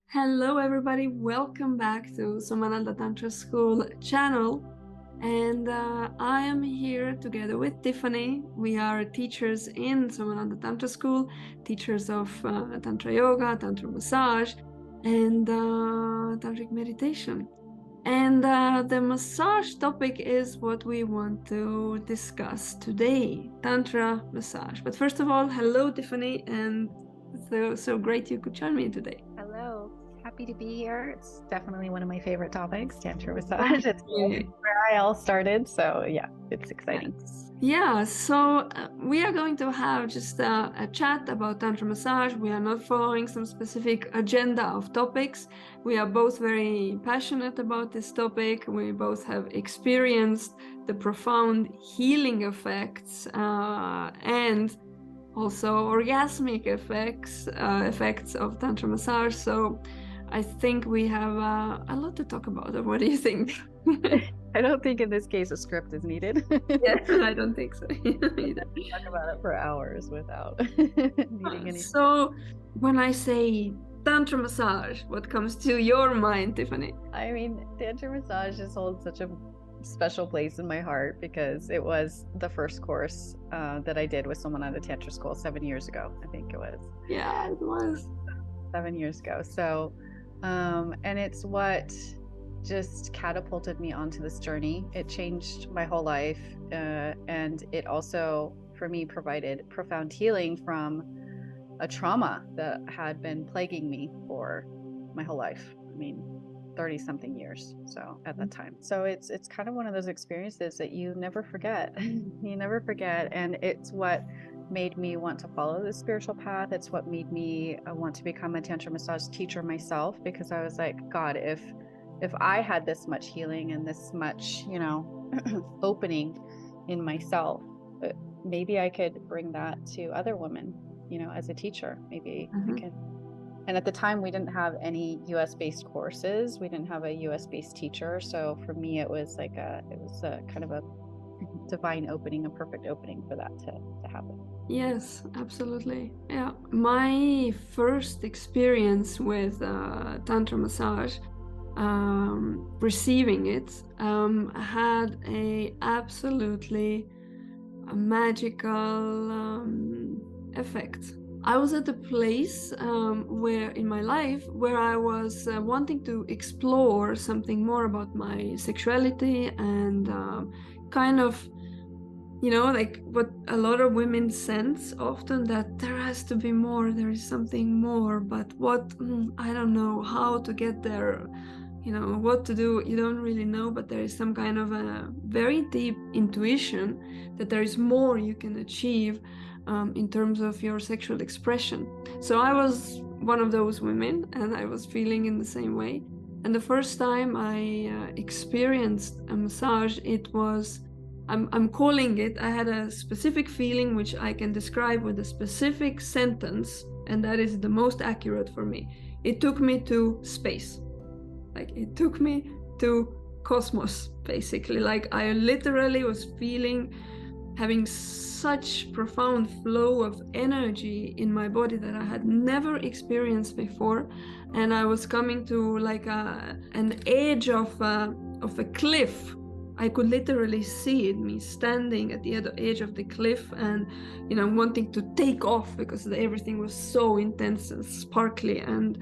Hello, everybody. Welcome back to Somananda Tantra School channel. And I am here together with Tiffany. We are teachers in Somananda Tantra School, teachers of Tantra Yoga, Tantra Massage, and Tantric Meditation. And the massage topic is what we want to discuss today, Tantra massage. But first of all, hello, Tiffany, and so great you could join me today. Hello, happy to be here. It's definitely one of my favorite topics, tantra massage. It's Yeah. where I all started, so yeah, it's exciting. Yeah, so we are going to have just a chat about Tantra massage. We are not following some specific agenda of topics. We are both very passionate about this topic. We both have experienced the profound healing effects and also orgasmic effects of Tantra massage. So I think we have a lot to talk about. What do you think? I don't think in this case a script is needed. Yeah, I don't think so either. Talk about it for hours without needing any. So, when I say Tantra massage, what comes to your mind, Tiffany? I mean, tantra massage just holds such a special place in my heart because it was the first course that I did with someone at a tantra school 7 years ago. I think it was. Yeah, it was. 7 years ago. So, and it's what just catapulted me onto this journey. It changed my whole life. And it also, for me, provided profound healing from a trauma that had been plaguing me for my whole life. I mean, 30 something years. So at that time. So it's kind of one of those experiences that you never forget. You never forget. And it's what made me want to follow the spiritual path. It's what made me want to become a tantra massage teacher myself, because I was like, God, if I had this much healing and this much, opening in myself, maybe I could bring that to other women, as a teacher. Maybe I can. And at the time, we didn't have any US based courses. We didn't have a US based teacher. So for me, it was like it was a kind of a divine opening, a perfect opening for that to happen. Yes, absolutely. Yeah, my first experience with Tantra massage, receiving it, had a absolutely magical effect. I was at a place where in my life where I was wanting to explore something more about my sexuality and kind of, like what a lot of women sense often, that there has to be more, there is something more, but what, I don't know how to get there, what to do, you don't really know, but there is some kind of a very deep intuition that there is more you can achieve in terms of your sexual expression. So I was one of those women and I was feeling in the same way. And the first time I experienced a massage, it was, I'm calling it, I had a specific feeling which I can describe with a specific sentence, and that is the most accurate for me. It took me to space. Like it took me to cosmos, basically. Like I literally was feeling, having such profound flow of energy in my body that I had never experienced before. And I was coming to like an edge of a cliff. I could literally see it, me standing at the edge of the cliff and, wanting to take off because everything was so intense and sparkly and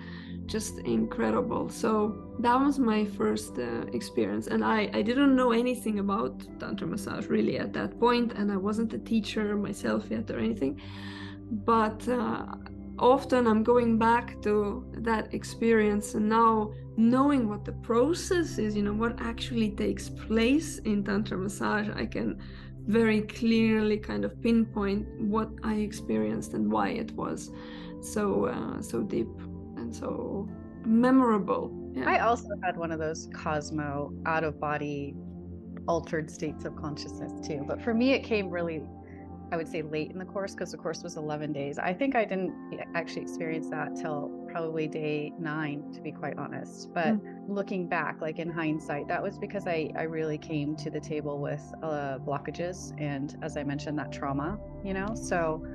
just incredible. So that was my first experience. And I didn't know anything about Tantra massage really at that point, and I wasn't a teacher myself yet or anything. But often I'm going back to that experience, and now knowing what the process is, what actually takes place in Tantra massage, I can very clearly kind of pinpoint what I experienced and why it was so deep and so memorable. Yeah. I also had one of those Cosmo out of body altered states of consciousness too. But for me, it came really, I would say, late in the course, because the course was 11 days. I think I didn't actually experience that till probably day 9, to be quite honest. But looking back, like in hindsight, that was because I really came to the table with blockages. And as I mentioned, that trauma, So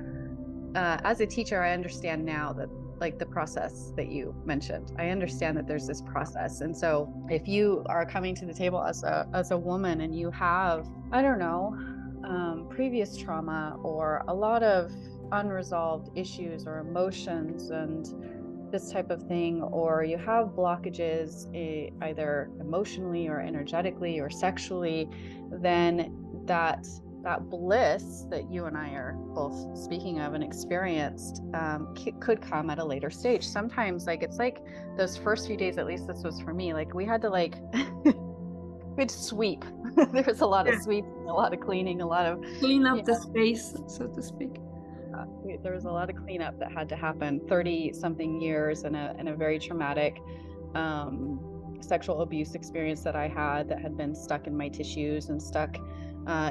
as a teacher, I understand now that like the process that you mentioned. I understand that there's this process. And so if you are coming to the table as a woman and you have, I don't know, previous trauma or a lot of unresolved issues or emotions and this type of thing, or you have blockages either emotionally or energetically or sexually, then that bliss that you and I are both speaking of and experienced could come at a later stage. Sometimes, like, it's like those first few days, at least this was for me, like we had to we'd sweep. There was a lot of sweeping, a lot of cleaning, a lot of clean up the space, so to speak. There was a lot of cleanup that had to happen. 30 something years and a very traumatic sexual abuse experience that I had been stuck in my tissues and stuck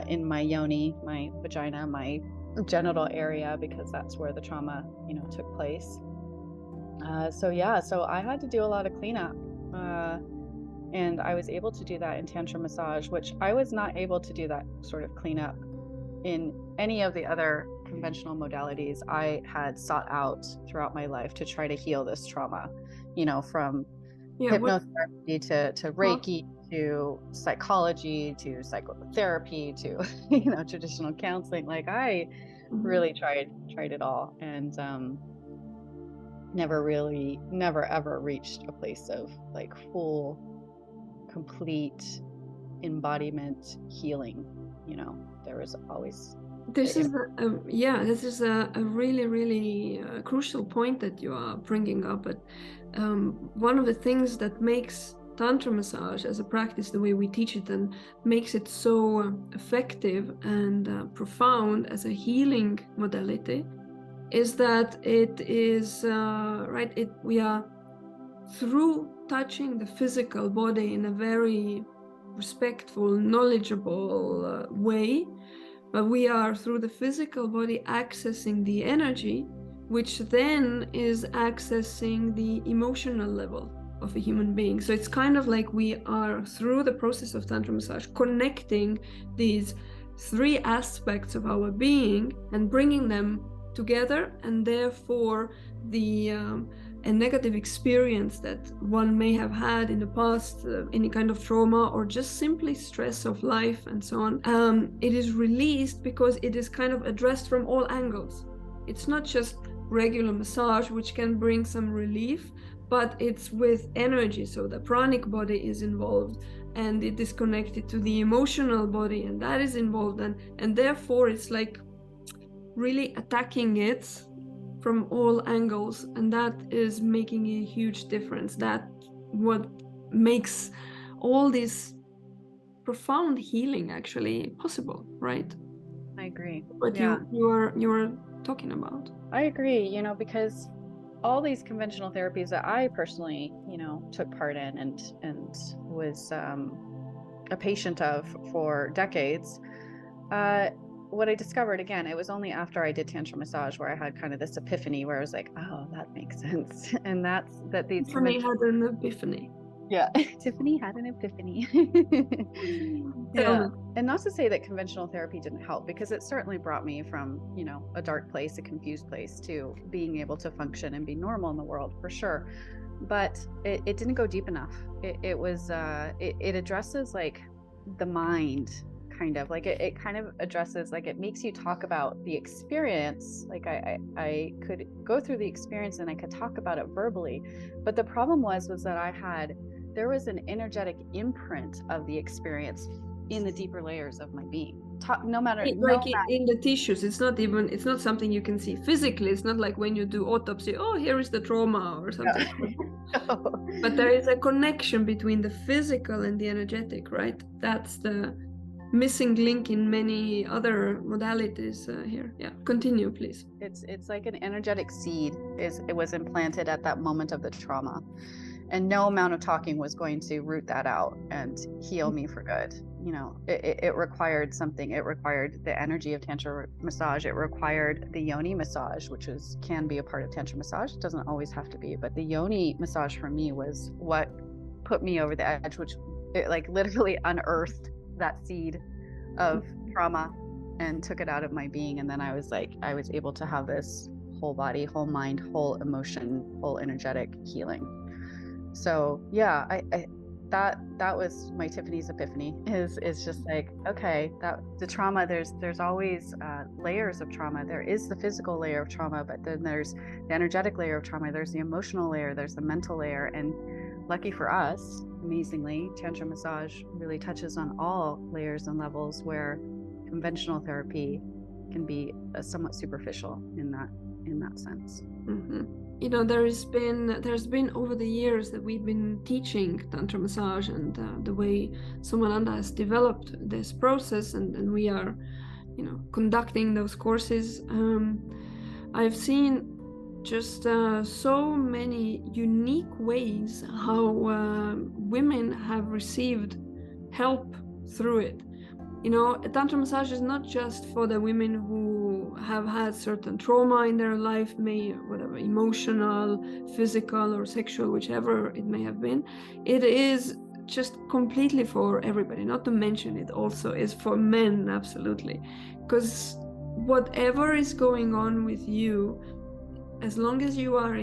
in my yoni, my vagina, my genital area, because that's where the trauma, took place. So I had to do a lot of cleanup. And I was able to do that in Tantra massage, which I was not able to do that sort of cleanup in any of the other conventional modalities I had sought out throughout my life to try to heal this trauma, from hypnotherapy to Reiki, to psychology, to psychotherapy, to, traditional counseling. Like I really tried it all, and never ever reached a place of like full, complete embodiment healing. There was always this is a really, really crucial point that you are bringing up. But one of the things that makes Tantra massage as a practice, the way we teach it, and makes it so effective and profound as a healing modality, is that it is we are, through touching the physical body in a very respectful, knowledgeable way, but we are, through the physical body, accessing the energy, which then is accessing the emotional level of a human being. So it's kind of like we are, through the process of Tantra massage, connecting these three aspects of our being and bringing them together, and therefore a negative experience that one may have had in the past, any kind of trauma or just simply stress of life and so on, it is released because it is kind of addressed from all angles. It's not just regular massage, which can bring some relief, but it's with energy. So the pranic body is involved, and it is connected to the emotional body, and that is involved, and therefore it's like really attacking it from all angles, and that is making a huge difference. That what makes all this profound healing actually possible, right? I agree. What you are talking about. I agree, because all these conventional therapies that I personally, took part in and was a patient of for decades, what I discovered, again, it was only after I did Tantra massage where I had kind of this epiphany where I was like, oh, that makes sense. And that these Tiffany had an epiphany. Yeah. Tiffany had an epiphany. Yeah. And not to say that conventional therapy didn't help, because it certainly brought me from, a dark place, a confused place, to being able to function and be normal in the world, for sure. But it didn't go deep enough. It addresses like the mind, kind of like it kind of addresses, like, it makes you talk about the experience. Like I could go through the experience and I could talk about it verbally, but the problem was that there was an energetic imprint of the experience in the deeper layers of my being. No matter in the tissues, it's not something you can see physically. It's not like when you do autopsy, oh, here is the trauma or something. No. But there is a connection between the physical and the energetic, right? That's the missing link in many other modalities here. Yeah, continue, please. It's like an energetic seed it was implanted at that moment of the trauma, and no amount of talking was going to root that out and heal me for good. It required something. It required the energy of Tantra massage. It required the yoni massage, which can be a part of Tantra massage. It doesn't always have to be, but the yoni massage for me was what put me over the edge, which it like literally unearthed that seed of trauma and took it out of my being. And then I was able to have this whole body, whole mind, whole emotion, whole energetic healing. So yeah, I that was my Tiffany's epiphany, is just like, okay, that the trauma, there's always layers of trauma. There is the physical layer of trauma, but then there's the energetic layer of trauma, there's the emotional layer, there's the mental layer. And lucky for us, amazingly, tantra massage really touches on all layers and levels, where conventional therapy can be somewhat superficial in that sense. Mm-hmm. You know, there's been over the years that we've been teaching tantra massage, and the way Somananda has developed this process, and we are, you know, conducting those courses. I've seen just so many unique ways how women have received help through it. You know, tantra massage is not just for the women who have had certain trauma in their life, whatever, emotional, physical, or sexual, whichever it may have been. It is just completely for everybody. Not to mention, it also is for men, absolutely. Because whatever is going on with you, as long as you are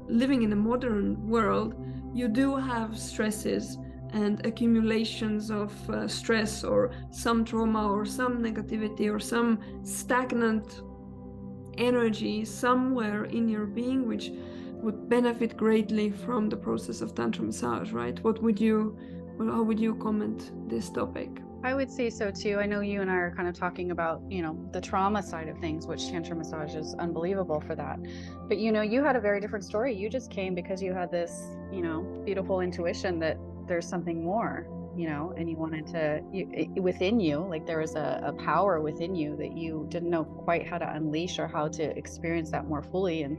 living in the modern world, you do have stresses and accumulations of stress, or some trauma, or some negativity, or some stagnant energy somewhere in your being, which would benefit greatly from the process of tantra massage, right? How would you comment this topic? I would say so too. I know you and I are kind of talking about, you know, the trauma side of things, which tantra massage is unbelievable for that. But, you know, you had a very different story. You just came because you had this, you know, beautiful intuition that there's something more, you know, and you wanted to, within you, like there was a power within you that you didn't know quite how to unleash, or how to experience that more fully. And,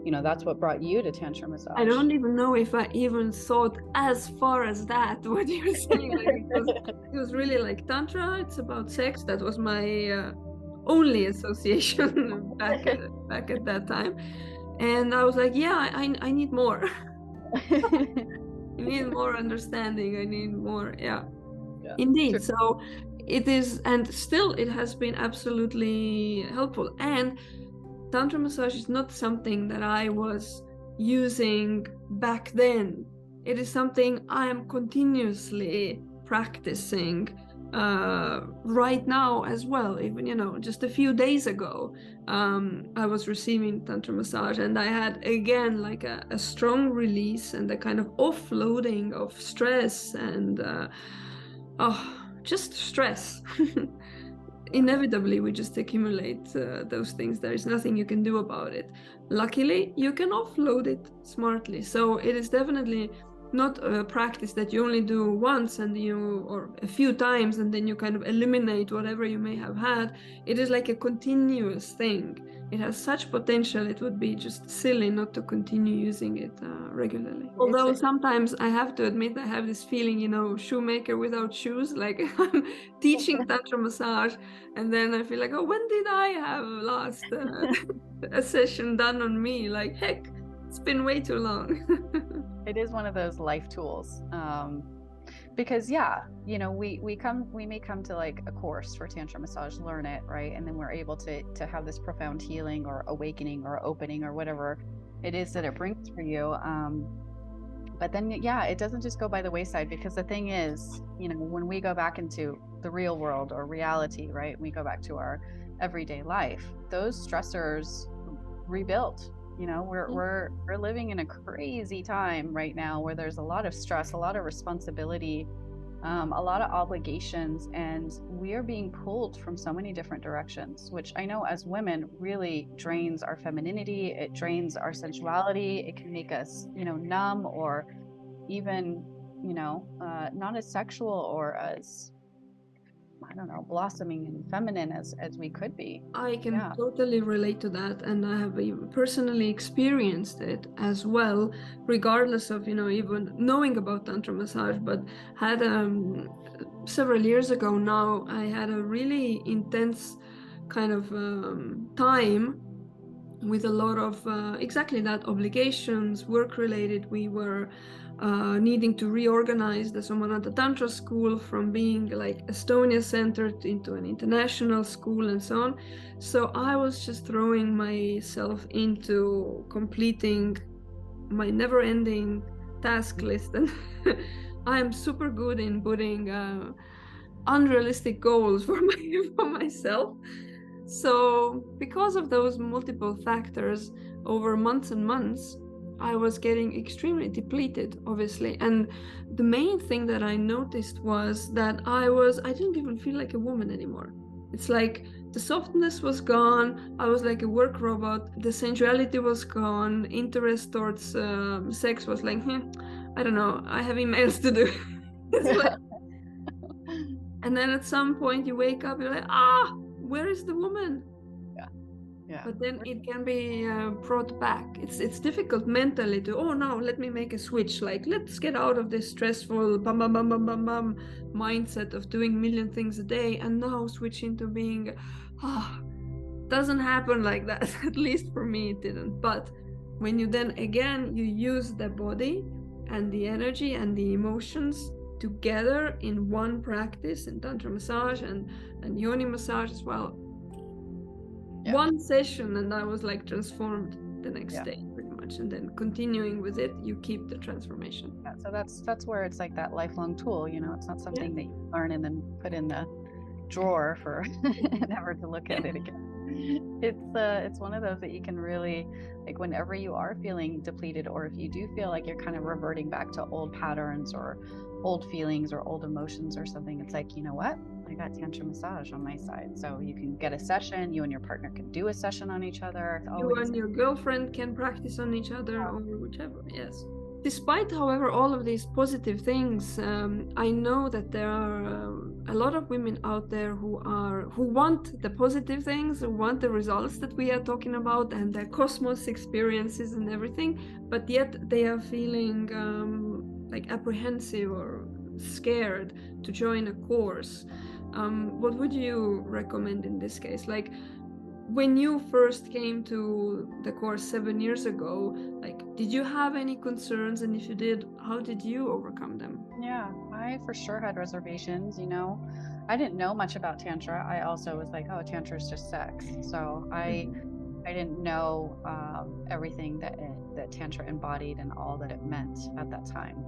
you know, that's what brought you to tantra massage. I don't even know if I even thought as far as that, what you're saying. Like, it was really like tantra, it's about sex. That was my only association back at that time. And I was like, yeah, I need more. I need more understanding. I need more. Yeah. Indeed. True. So it is, and still it has been absolutely helpful. And tantra massage is not something that I was using back then. It is something I am continuously practicing right now as well. Even, you know, just a few days ago, I was receiving tantra massage, and I had again like a strong release and a kind of offloading of stress and just stress. Inevitably, we just accumulate those things. There is nothing you can do about it. Luckily, you can offload it smartly. So it is definitely not a practice that you only do once or a few times, and then you kind of eliminate whatever you may have had. It is like a continuous thing. It has such potential. It would be just silly not to continue using it regularly. Although sometimes I have to admit, I have this feeling, you know, shoemaker without shoes. Like I'm teaching tantra massage, and then I feel like, oh, when did I have last a session done on me? Like, heck, it's been way too long. It is one of those life tools. Because yeah, you know, we may come to like a course for tantra massage, learn it, right? And then we're able to have this profound healing or awakening or opening or whatever it is that it brings for you. But then, yeah, it doesn't just go by the wayside, because the thing is, you know, when we go back into the real world or reality, right? We go back to our everyday life, those stressors rebuild. You know, we're living in a crazy time right now where there's a lot of stress, a lot of responsibility, a lot of obligations, and we are being pulled from so many different directions, which I know as women really drains our femininity. It drains our sensuality. It can make us, you know, numb, or even, you know, not as sexual or as, I don't know, blossoming and feminine as we could be. I can totally relate to that, and I have personally experienced it as well, regardless of, you know, even knowing about tantra massage. But had several years ago now, I had a really intense kind of time with a lot of exactly that, obligations, work related. We were needing to reorganize the Somanata Tantra school from being like Estonia centered into an international school and so on. So I was just throwing myself into completing my never ending task list. And I am super good in putting unrealistic goals for myself. So because of those multiple factors, over months and months, I was getting extremely depleted, obviously. And the main thing that I noticed was that I didn't even feel like a woman anymore. It's like the softness was gone. I was like a work robot. The sensuality was gone. Interest towards sex was like, I don't know, I have emails to do. It's like, and then at some point you wake up, you're like, where is the woman? Yeah. But then it can be brought back. It's difficult mentally to, oh no, let me make a switch. Like, let's get out of this stressful bam bam bam bam bam bam mindset of doing a million things a day, and now switch into being, doesn't happen like that. At least for me it didn't. But when you then again you use the body and the energy and the emotions together in one practice, in tantra massage and yoni massage as well, one session, and I was like transformed the next day pretty much. And then continuing with it, you keep the transformation. So that's where it's like that lifelong tool, you know. It's not something that you learn and then put in the drawer for never to look at it again. It's one of those that you can really, like, whenever you are feeling depleted, or if you do feel like you're kind of reverting back to old patterns or old feelings or old emotions or something, it's like, you know what, I got tantra massage on my side. So you can get a session, you and your partner can do a session on each other. You and your girlfriend can practice on each other, or whichever. Yes. Despite, however, all of these positive things, I know that there are a lot of women out there who want the positive things, who want the results that we are talking about and the cosmos experiences and everything, but yet they are feeling like apprehensive or scared to join a course. What would you recommend in this case? Like, when you first came to the course 7 years ago, like, did you have any concerns? And if you did, how did you overcome them? Yeah, I for sure had reservations, you know. I didn't know much about Tantra. I also was like, oh, Tantra is just sex. So I didn't know everything that Tantra embodied and all that it meant at that time.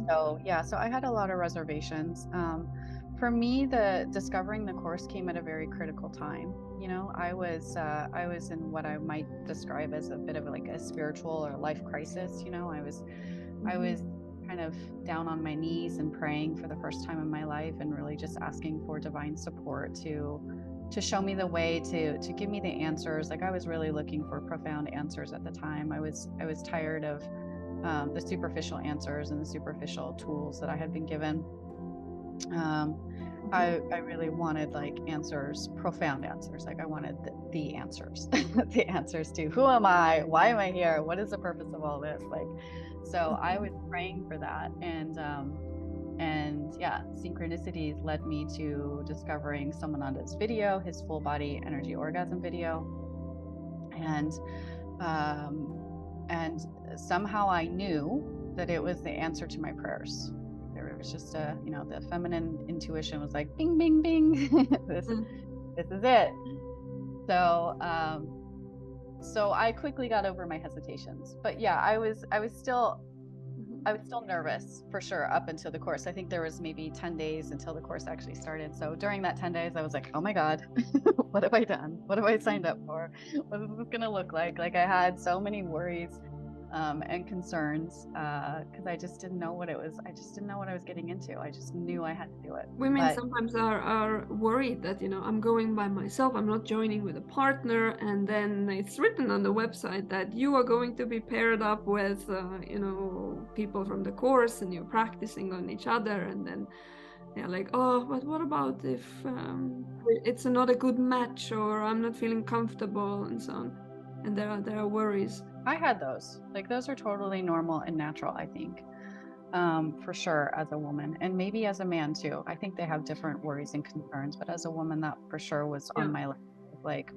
So yeah, so I had a lot of reservations. For me, the discovering the course came at a very critical time. You know, I was in what I might describe as a bit of like a spiritual or life crisis. You know, I was kind of down on my knees and praying for the first time in my life, and really just asking for divine support to show me the way, to give me the answers. Like, I was really looking for profound answers at the time. I was tired of the superficial answers and the superficial tools that I had been given. I really wanted like answers, profound answers. Like, I wanted the answers, the answers to who am I? Why am I here? What is the purpose of all this? Like, so I was praying for that. And yeah, synchronicities led me to discovering Somananda's video, his full body energy orgasm video. And somehow I knew that it was the answer to my prayers. There was just the feminine intuition was like, bing, bing, bing. this is it. So I quickly got over my hesitations. But yeah, I was still nervous for sure up until the course. I think there was maybe 10 days until the course actually started. So during that 10 days, I was like, oh my God, what have I done? What have I signed up for? What is this going to look like? Like, I had so many worries and concerns because I just didn't know what it was. I just didn't know what I was getting into. I just knew I had to do it. Women sometimes are worried that, I'm going by myself, I'm not joining with a partner, and then it's written on the website that you are going to be paired up with people from the course, and you're practicing on each other, and then like, oh, but what about if it's not a good match, or I'm not feeling comfortable, and so on. And there are worries. I had those. Like, those are totally normal and natural, I think, for sure, as a woman, and maybe as a man too. I think they have different worries and concerns, but as a woman, that for sure was on my list. Like,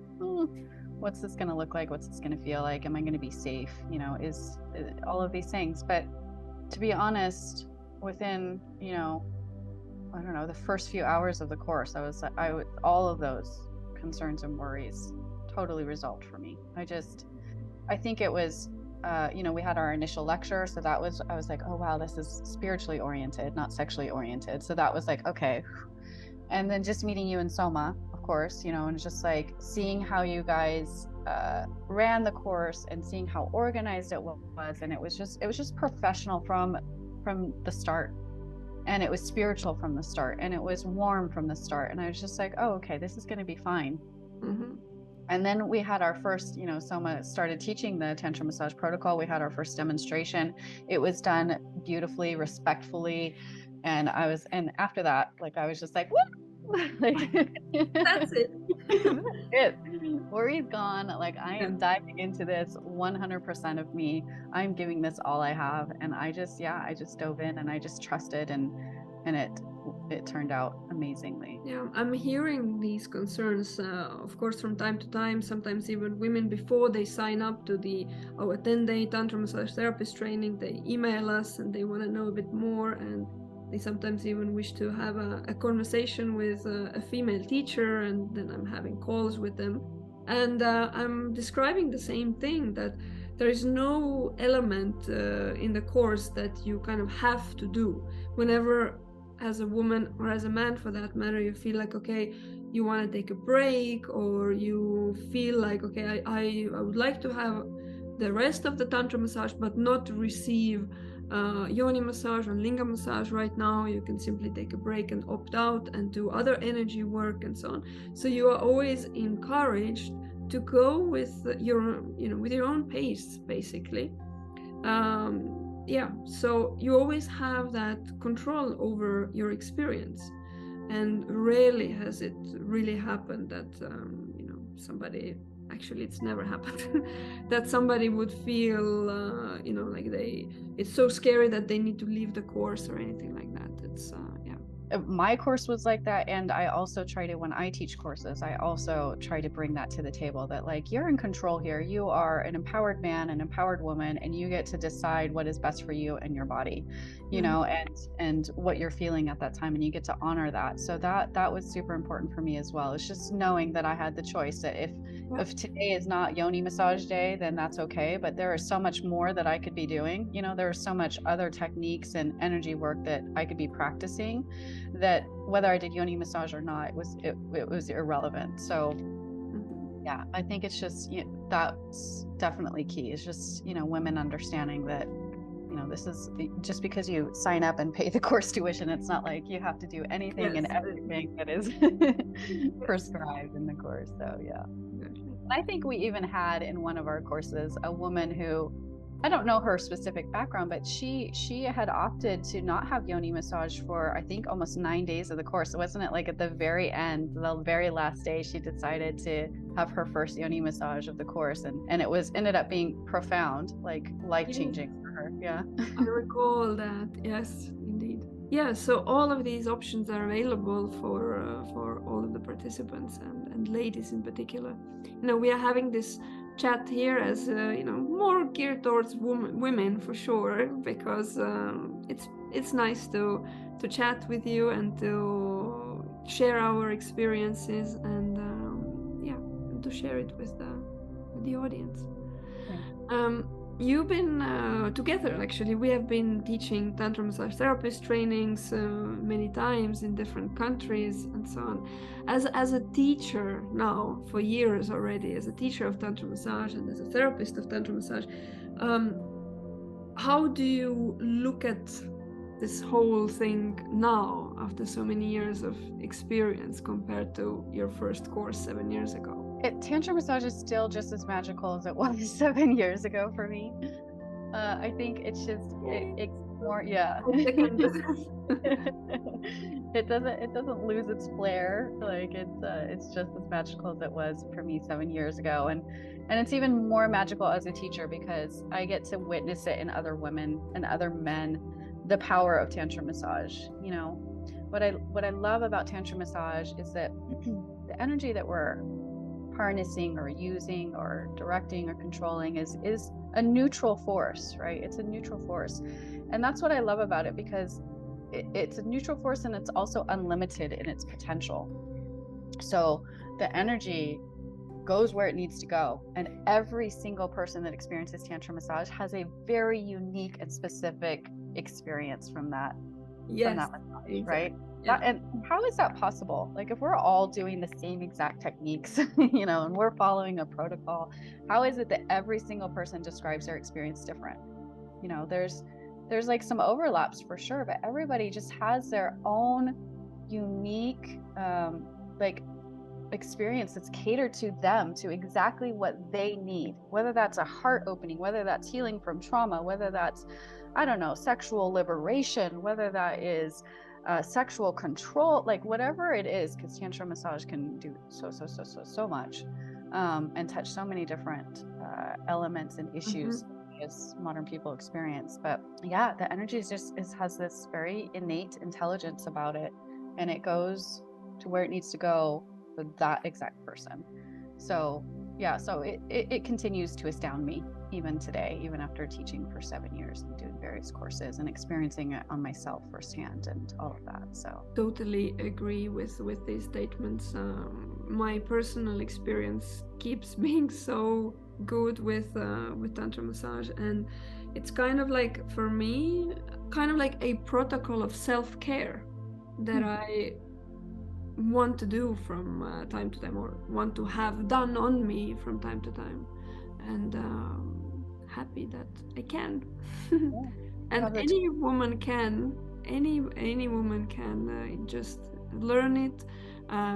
what's this going to look like? What's this going to feel like? Am I going to be safe? Is all of these things. But to be honest, within, I don't know, the first few hours of the course, all of those concerns and worries totally resolved for me. I think it was, we had our initial lecture. So I was like, oh, wow, this is spiritually oriented, not sexually oriented. So that was like, okay. And then just meeting you and Soma, of course, and just like seeing how you guys ran the course and seeing how organized it was. And it was just professional from the start. And it was spiritual from the start, and it was warm from the start. And I was just like, oh, okay, this is going to be fine. Mm-hmm. And then we had our first, Soma started teaching the Tantra massage protocol. We had our first demonstration. It was done beautifully, respectfully. And after that, like, I was just like, woo! Like, That's it. it. Worry's gone. Like, I am diving into this 100% of me. I'm giving this all I have. And I just dove in and I just trusted, and it turned out amazingly. Yeah, I'm hearing these concerns, of course, from time to time. Sometimes even women, before they sign up to our 10-day Tantra massage therapist training, they email us and they want to know a bit more, and they sometimes even wish to have a conversation with a female teacher, and then I'm having calls with them. And I'm describing the same thing, that there is no element in the course that you kind of have to do. Whenever, as a woman or as a man for that matter, you feel like, okay, you want to take a break, or you feel like, okay, I would like to have the rest of the Tantra massage but not receive yoni massage or linga massage right now, you can simply take a break and opt out and do other energy work and so on. So you are always encouraged to go with your own pace, basically. So you always have that control over your experience, and rarely has it really happened that somebody, actually it's never happened, that somebody would feel like it's so scary that they need to leave the course or anything like that. It's my course was like that. And I also try to, when I teach courses, I also try to bring that to the table, that like, you're in control here. You are an empowered man, an empowered woman, and you get to decide what is best for you and your body, and what you're feeling at that time. And you get to honor that. So that was super important for me as well. It's just knowing that I had the choice, that if today is not yoni massage day, then that's okay. But there is so much more that I could be doing. There is so much other techniques and energy work that I could be practicing, that whether I did yoni massage or not, it was irrelevant. So yeah, I think it's just, that's definitely key. It's just, women understanding that, this is just because you sign up and pay the course tuition, it's not like you have to do anything and everything that is prescribed in the course. So yeah. And I think we even had in one of our courses a woman who, I don't know her specific background, but she had opted to not have yoni massage for, I think, almost 9 days of the course. Wasn't it like at the very end, the very last day, she decided to have her first yoni massage of the course, and it ended up being profound, like life-changing for her. Yeah. I recall that. Yes, indeed. Yeah, so all of these options are available for all of the participants, and ladies in particular. We are having this chat here as more geared towards women for sure, because it's nice to chat with you and to share our experiences, and and to share it with the audience. You've been together, actually. We have been teaching Tantra massage therapist trainings many times in different countries and so on. As a teacher now, for years already, as a teacher of Tantra massage and as a therapist of Tantra massage, how do you look at this whole thing now, after so many years of experience, compared to your first course 7 years ago? Tantra massage is still just as magical as it was 7 years ago for me. I think it's just it's more, yeah. It doesn't lose its flair. Like it's just as magical as it was for me 7 years ago, and it's even more magical as a teacher, because I get to witness it in other women and other men, the power of Tantra massage. What I love about Tantra massage is that the energy that we're harnessing or using or directing or controlling is a neutral force, right? It's a neutral force. And that's what I love about it, because it's a neutral force and it's also unlimited in its potential. So the energy goes where it needs to go. And every single person that experiences Tantra massage has a very unique and specific experience from that. Yes, from that massage, exactly. right? Yeah. And how is that possible? Like, if we're all doing the same exact techniques, and we're following a protocol, how is it that every single person describes their experience different? There's like some overlaps for sure, but everybody just has their own unique like experience that's catered to them, to exactly what they need, whether that's a heart opening, whether that's healing from trauma, whether that's, I don't know, sexual liberation, whether that is sexual control, like whatever it is, because Tantra massage can do so much, and touch so many different elements and issues as modern people experience. But yeah, the energy has this very innate intelligence about it, and it goes to where it needs to go for that exact person. So yeah, so it continues to astound me even today, even after teaching for 7 years and doing various courses and experiencing it on myself firsthand and all of that. So totally agree with these statements. My personal experience keeps being so good with Tantra massage, and it's kind of like, for me, kind of like a protocol of self-care that I want to do from time to time, or want to have done on me from time to time, and happy that I can. And any woman can just learn it.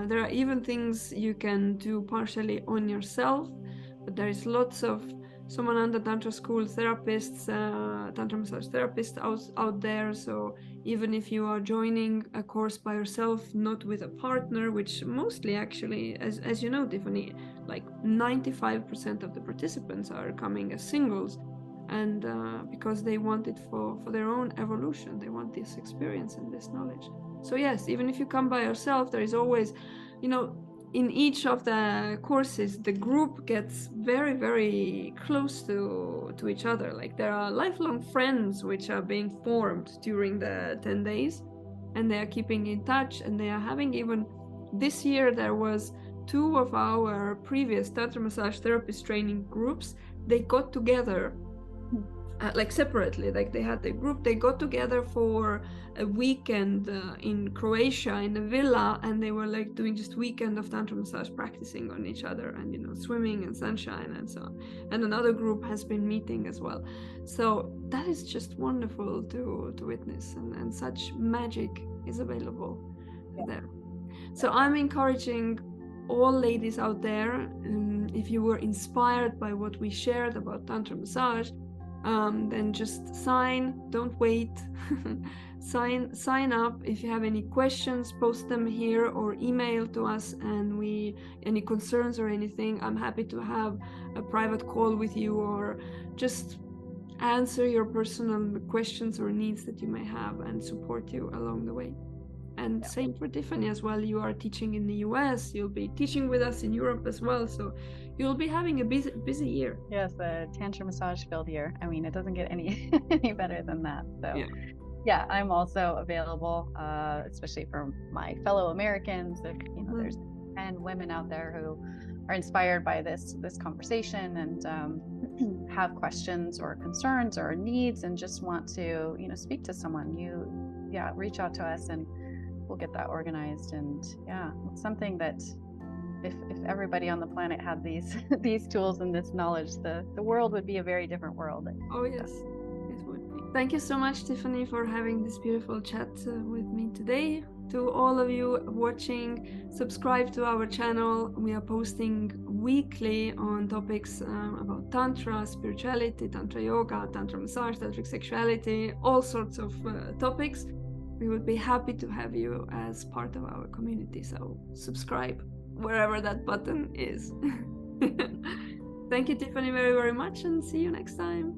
There are even things you can do partially on yourself, but there is lots of Somananda Tantra School therapists, Tantra massage therapists out there. So even if you are joining a course by yourself, not with a partner, which mostly actually, as you know, Tiffany, like 95% of the participants are coming as singles, and because they want it for their own evolution, they want this experience and this knowledge. So yes, even if you come by yourself, there is always, in each of the courses, the group gets very, very close to each other. Like, there are lifelong friends which are being formed during the 10 days, and they are keeping in touch, and they are having, even this year, there was 2 of our previous Tantra massage therapist training groups. They got together like separately, like they had the group, they got together for a weekend in Croatia in a villa, and they were like doing just weekend of Tantra massage, practicing on each other, and swimming in sunshine and so on. And another group has been meeting as well. So that is just wonderful to witness, and such magic is available there. So I'm encouraging all ladies out there, if you were inspired by what we shared about Tantra massage, then just sign, don't wait. sign up. If you have any questions, post them here or email to us, and any concerns or anything, I'm happy to have a private call with you, or just answer your personal questions or needs that you may have, and support you along the way. And same for Tiffany as well. You are teaching in the US, you'll be teaching with us in Europe as well, so you'll be having a busy year. Yes, a Tantra massage filled year. I mean, it doesn't get any better than that. So yeah, I'm also available, especially for my fellow Americans. If there's 10 women out there who are inspired by this conversation, and have questions or concerns or needs, and just want to speak to someone, reach out to us, and we'll get that organized. And it's something that if everybody on the planet had these tools and this knowledge, the world would be a very different world. Oh yes, it would be. Thank you so much, Tiffany, for having this beautiful chat with me today. To all of you watching, subscribe to our channel. We are posting weekly on topics about Tantra, spirituality, Tantra yoga, Tantra massage, Tantric sexuality, all sorts of topics. We would be happy to have you as part of our community. So subscribe wherever that button is. Thank you, Tiffany, very, very much, and see you next time.